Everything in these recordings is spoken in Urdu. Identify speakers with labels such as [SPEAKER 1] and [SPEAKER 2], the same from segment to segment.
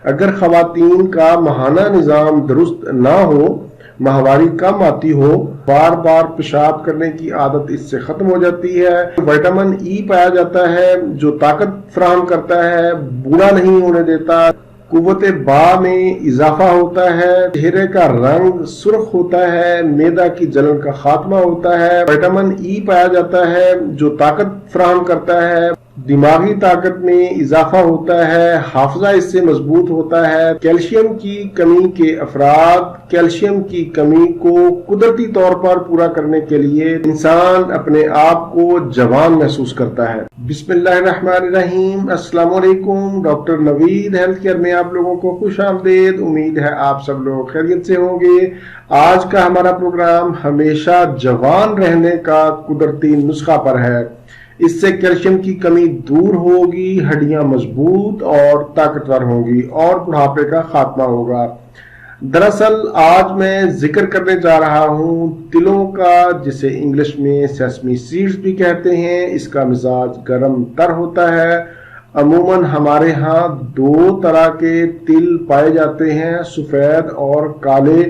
[SPEAKER 1] اگر خواتین کا ماہانہ نظام درست نہ ہو، ماہواری کم آتی ہو، بار بار پیشاب کرنے کی عادت اس سے ختم ہو جاتی ہے۔ وٹامن ای پایا جاتا ہے جو طاقت فراہم کرتا ہے، بوڑھا نہیں ہونے دیتا، قوت با میں اضافہ ہوتا ہے، چہرے کا رنگ سرخ ہوتا ہے، معدہ کی جلن کا خاتمہ ہوتا ہے۔ وٹامن ای پایا جاتا ہے جو طاقت فراہم کرتا ہے، دماغی طاقت میں اضافہ ہوتا ہے، حافظہ اس سے مضبوط ہوتا ہے۔ کیلشیم کی کمی کے افراد کیلشیم کی کمی کو قدرتی طور پر پورا کرنے کے لیے انسان اپنے آپ کو جوان محسوس کرتا ہے۔ بسم اللہ الرحمن الرحیم۔ السلام علیکم۔ ڈاکٹر نوید ہیلتھ کیئر میں آپ لوگوں کو خوش آمدید۔ امید ہے آپ سب لوگ خیریت سے ہوں گے۔ آج کا ہمارا پروگرام ہمیشہ جوان رہنے کا قدرتی نسخہ پر ہے۔ اس سے کیلشیم کی کمی دور ہوگی، ہڈیاں مضبوط اور طاقتور ہوں گی اور بڑھاپے کا خاتمہ ہوگا۔ دراصل آج میں ذکر کرنے جا رہا ہوں تلوں کا، جسے انگلش میں سیسمی سیڈز بھی کہتے ہیں۔ اس کا مزاج گرم تر ہوتا ہے۔ عموماً ہمارے ہاں دو طرح کے تل پائے جاتے ہیں، سفید اور کالے۔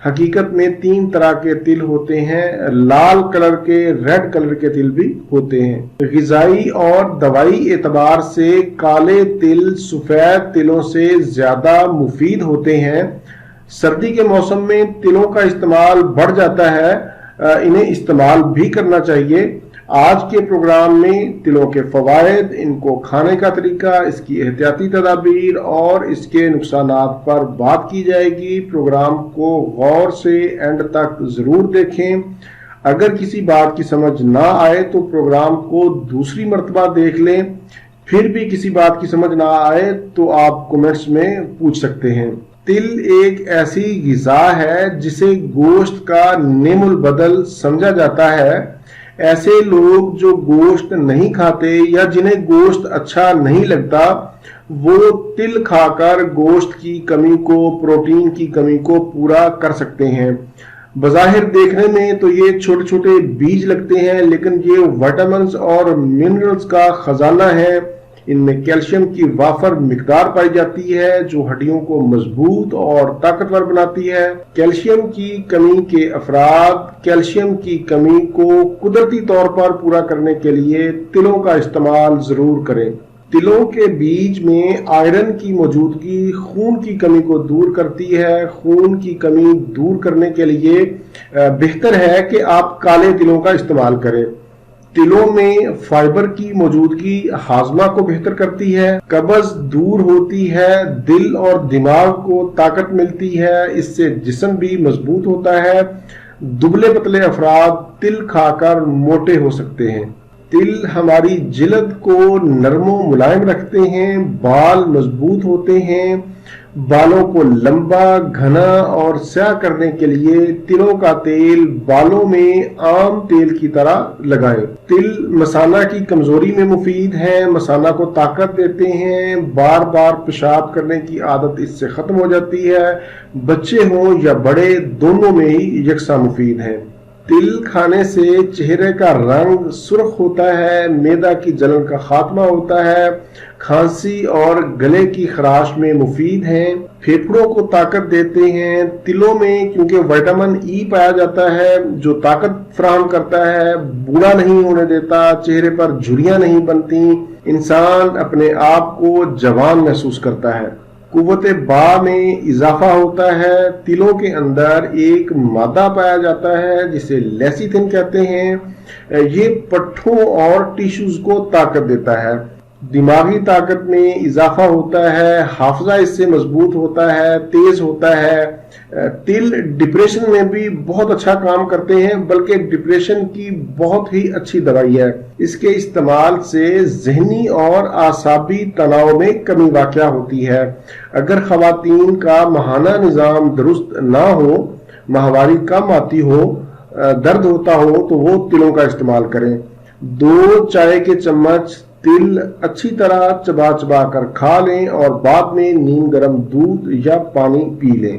[SPEAKER 1] حقیقت میں تین طرح کے تل ہوتے ہیں، لال کلر کے، ریڈ کلر کے تل بھی ہوتے ہیں۔ غذائی اور دوائی اعتبار سے کالے تل سفید تلوں سے زیادہ مفید ہوتے ہیں۔ سردی کے موسم میں تلوں کا استعمال بڑھ جاتا ہے، انہیں استعمال بھی کرنا چاہیے۔ آج کے پروگرام میں تلوں کے فوائد، ان کو کھانے کا طریقہ، اس کی احتیاطی تدابیر اور اس کے نقصانات پر بات کی جائے گی۔ پروگرام کو غور سے اینڈ تک ضرور دیکھیں۔ اگر کسی بات کی سمجھ نہ آئے تو پروگرام کو دوسری مرتبہ دیکھ لیں۔ پھر بھی کسی بات کی سمجھ نہ آئے تو آپ کمنٹس میں پوچھ سکتے ہیں۔ تل ایک ایسی غذا ہے جسے گوشت کا نعم البدل سمجھا جاتا ہے۔ ایسے لوگ جو گوشت نہیں کھاتے یا جنہیں گوشت اچھا نہیں لگتا، وہ تل کھا کر گوشت کی کمی کو، پروٹین کی کمی کو پورا کر سکتے ہیں۔ بظاہر دیکھنے میں تو یہ چھوٹے چھوٹے بیج لگتے ہیں، لیکن یہ وٹامنز اور منرلز کا خزانہ ہے۔ ان میں کیلشیم کی وافر مقدار پائی جاتی ہے جو ہڈیوں کو مضبوط اور طاقتور بناتی ہے۔ کیلشیم کی کمی کے افراد کیلشیم کی کمی کو قدرتی طور پر پورا کرنے کے لیے تلوں کا استعمال ضرور کریں۔ تلوں کے بیج میں آئرن کی موجودگی خون کی کمی کو دور کرتی ہے۔ خون کی کمی دور کرنے کے لیے بہتر ہے کہ آپ کالے تلوں کا استعمال کریں۔ تلوں میں فائبر کی موجودگی ہاضمہ کو بہتر کرتی ہے، قبض دور ہوتی ہے، دل اور دماغ کو طاقت ملتی ہے، اس سے جسم بھی مضبوط ہوتا ہے۔ دبلے پتلے افراد تل کھا کر موٹے ہو سکتے ہیں۔ تل ہماری جلد کو نرم و ملائم رکھتے ہیں، بال مضبوط ہوتے ہیں۔ بالوں کو لمبا، گھنا اور سیاہ کرنے کے لیے تلوں کا تیل بالوں میں عام تیل کی طرح لگائیں۔ تل مثانہ کی کمزوری میں مفید ہیں، مثانہ کو طاقت دیتے ہیں، بار بار پیشاب کرنے کی عادت اس سے ختم ہو جاتی ہے۔ بچے ہوں یا بڑے، دونوں میں ہی یکساں مفید ہیں۔ تل کھانے سے چہرے کا رنگ سرخ ہوتا ہے، معدہ کی جلن کا خاتمہ ہوتا ہے، کھانسی اور گلے کی خراش میں مفید ہیں، پھیپھڑوں کو طاقت دیتے ہیں۔ تلوں میں کیونکہ وٹامن ای پایا جاتا ہے جو طاقت فراہم کرتا ہے، بوڑھا نہیں ہونے دیتا، چہرے پر جھریاں نہیں بنتی، انسان اپنے آپ کو جوان محسوس کرتا ہے۔ قوت با میں اضافہ ہوتا ہے۔ تلوں کے اندر ایک مادہ پایا جاتا ہے جسے لیسیتھن کہتے ہیں، یہ پٹھوں اور ٹیشوز کو طاقت دیتا ہے۔ دماغی طاقت میں اضافہ ہوتا ہے، حافظہ اس سے مضبوط ہوتا ہے، تیز ہوتا ہے۔ تل ڈپریشن میں بھی بہت اچھا کام کرتے ہیں، بلکہ ڈپریشن کی بہت ہی اچھی دوائی ہے۔ اس کے استعمال سے ذہنی اور اعصابی تناؤ میں کمی واقع ہوتی ہے۔ اگر خواتین کا ماہانہ نظام درست نہ ہو، ماہواری کم آتی ہو، درد ہوتا ہو، تو وہ تلوں کا استعمال کریں۔ 2 چائے کے چمچ تل اچھی طرح چبا چبا کر کھا لیں اور بعد میں نیم گرم دودھ یا پانی پی لیں۔